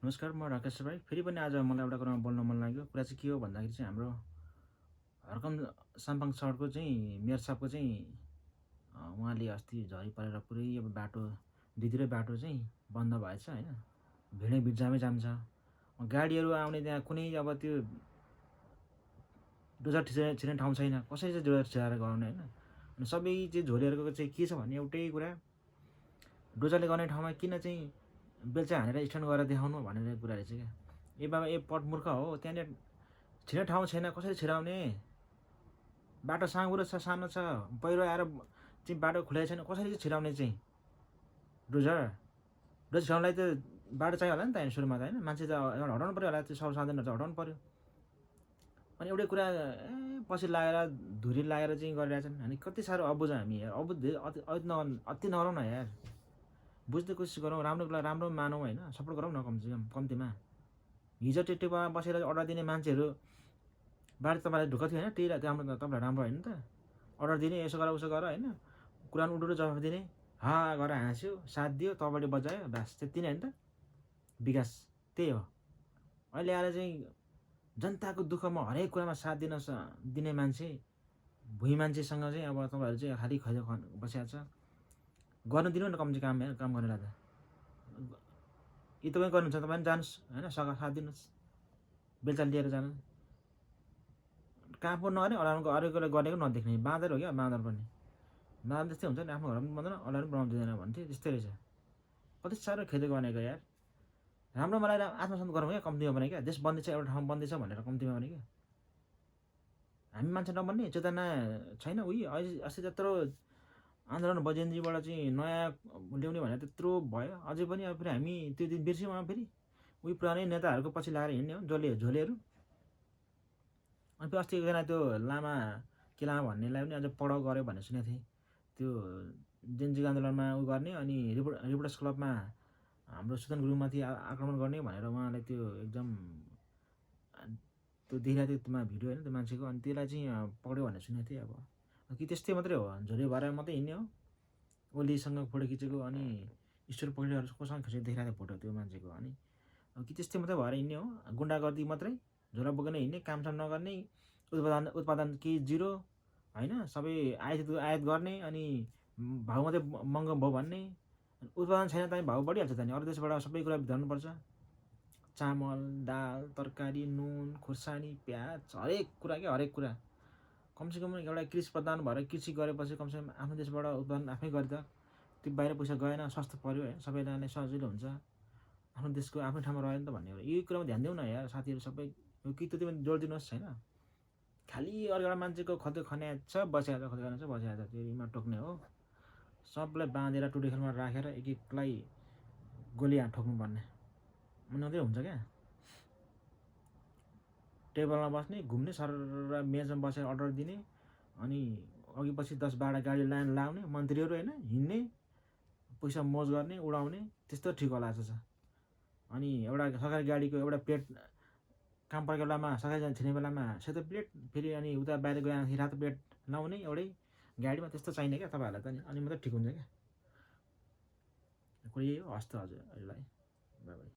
नमस्कार, म राकेश भाइ। फेरि पनि आज मलाई एउटा कुरामा बोल्न मन लाग्यो। कुरा चाहिँ के हो भन्दाखेरि चाहिँ हाम्रो हरकम साम्पाङ सडकको चाहिँ मेयर साहबको चाहिँ उहाँले अस्ति झरी परेर पुरै अब बाटो दुईतिरै बाटो चाहिँ बन्द भएछ होइन। भिडै भिड जामै जाम छ। गाडीहरू आउने त्यहाँ कुनै अब त्यो डोजर छिर्ने ठाउँ छैन। कसरी चाहिँ डोजर छिराएर गराउने होइन। अनि सबै चाहिँ झोलेहरूको चाहिँ के छ भने एउटै कुरा, डोजरले गर्ने ठाउँमा किन चाहिँ बेल्चा हानेर स्ट्यान्ड गरेर देखाउनु भनेर कुरा रहेछ क्या। ए बाबा ए पटमूर्ख हो, त्यहाँनिर छिर्ने ठाउँ छैन, कसरी छिराउने? बाटो साँगुरो छ, सानो छ, पहिरो आएर चाहिँ बाटो खुलेको छैन, कसरी चाहिँ छिराउने चाहिँ डोजर छिराउनलाई त बाटो चाहियो होला नि त सुरुमा त होइन। मान्छे त एउटा हटाउनु पऱ्यो होला, त्यो सर्वसाधारणहरू चाहिँ हटाउनु पऱ्यो। अनि एउटै कुरा पछि लागेर धुरी लागेर चाहिँ गरिरहेछन्। अनि कति साह्रो अबुझ हामी यार, अबुझ अति नगरौँ न यार। बुझ्ने कोसिस गरौँ, राम्रोको लागि राम्रो मानौँ होइन, सपोर्ट गरौँ न कमसेकम कम्तीमा। हिजो त्यो टेबलमा बसेर अर्डर दिने मान्छेहरू बारे तपाईँलाई ढुक्क थियो होइन, त्यही राम्रो तपाईँलाई राम्रो होइन त। अर्डर दिने यसो गर उसो गर होइन, कुरा उल्टो जवाफ दिने, हा गरेर हाँस्यो, साथ दियो, तपाईँले बजायो, बास त्यति नै होइन त विकास। त्यही हो। अहिले आएर चाहिँ जनताको दुःखमा हरेक कुरामा साथ दिने मान्छे, भुइँ मान्छेसँग चाहिँ अब तपाईँहरू चाहिँ खालि खैलो बसिरहेको छ। गर्नु दिनु न कमसेकम काम गरेर त। यी तपाईँ गर्नुहुन्छ, तपाईँ पनि जानुहोस् होइन, साथ दिनुहोस्, बेलचा लिएर जानु। कहाँ पो नगर्ने, अरूकोलाई गरेको नदेख्ने बाँदर हो क्या। बाँदर पनि बाँदर त्यस्तै हुन्छ नि, आफ्नो घरमा पनि बन्दैन, अरूलाई पनि बनाउनु दिँदैन भन्थ्यो, त्यस्तै रहेछ। कति साह्रो खेती बनेको यार। राम्रो मलाई आत्मसन्त गरौँ क्या कम्तीमा भने क्या। देश बन्दैछ, एउटा ठाउँ बन्दैछ भनेर कम्तीमा भने क्या। हामी मान्छे नबन्ने चेतना छैन। अस्ति त्यत्रो आन्दोलन बजेन्द्रीबाट चाहिँ नयाँ ल्याउने भनेर त्यत्रो भयो, अझै पनि अब फेरि हामी त्यो दिन बिर्स्यौँ। फेरि उही पुरानै नेताहरूको पछि लागेर हिँड्ने हो झोलेहरू। अनि फेरि अस्ति एकजना त्यो लामा भन्नेलाई पनि अझ पढाउ गऱ्यो भन्ने सुनेको थिएँ। त्यो जेन्जी आन्दोलनमा उ गर्ने अनि रिपोर्टर्स क्लबमा हाम्रो सुदन गुरुङमाथि आक्रमण गर्ने भनेर उहाँलाई त्यो एकदम त्यो देखिरहेको थियो त्यसमा भिडियो होइन, त्यो मान्छेको। अनि त्यसलाई चाहिँ पढ्यो भनेर सुनेको थिएँ। अब कि त्यस्तै मात्रै हो, झोले भएर मात्रै हिँड्ने हो। ओलीसँग फोटो खिचेको अनि ईश्वर पोखरेलहरू कोसँग खिचेको देखिरहेको थियो फोटो त्यो मान्छेको। अनि कि त्यस्तै मात्रै भएर हिँड्ने हो, गुन्डागर्दी मात्रै, झोला बोकेर हिँड्ने, कामसाम नगर्ने, उत्पादन केही जिरो होइन, सबै आयात गर्ने अनि भाउ मात्रै महँगो भयो भन्ने। उत्पादन छैन त भाउ बढिहाल्छ त। नि अरू देशबाट सबै कुरा धर्नुपर्छ, चामल, दाल, तरकारी, नुन, खुर्सानी, प्याज, हरेक कुरा क्या, हरेक कुरा। कमसेकम एउटा कृषि प्रधान भएर कृषि गरेपछि कमसेकम आफ्नो देशबाट उत्पादन आफै गरे त त्यो बाहिर पैसा गएन, सस्तो पऱ्यो होइन, सबैजनालाई सजिलो हुन्छ, आफ्नो देशको आफ्नो ठाउँमा रह्यो नि त भन्ने हो। यही कुरामा ध्यान दिउँ न यार साथीहरू सबै। कि त तिमीले जोड दिनुहोस् छैन, खालि अर्को एउटा मान्छेको खत्यो खन्या छ, बसिहाल्छ, खत्यो खन्या छ, बसिहाल्छ, त्योमा टोक्ने हो। सबलाई बाँधेर टुडेखेलमा राखेर एक एकलाई गोली ठोक्नुपर्ने मात्रै हुन्छ क्या। टेबलमा बस्ने, घुम्ने, सर मेजमा बसेर अर्डर दिने, अनि अघि पछि 10-12 गाडी लाइन लाउने मन्त्रीहरू होइन, हिँड्ने, पैसा मोज गर्ने, उडाउने, त्यस्तो ठिक होला जस्तो छ। अनि एउटा सरकारी गाडीको एउटा प्लेट काम परेको बेलामा, सरकारी छिर्ने बेलामा सेतो प्लेट, फेरि अनि उता बाहिर गएपछि रातो प्लेट लाउने एउटै गाडीमा, त्यस्तो चाहिने क्या तपाईँहरूलाई त। अनि मात्रै ठिक हुन्छ क्या। कुरो यही हो। हस् त हजुर, अहिलेलाई बाई बाई।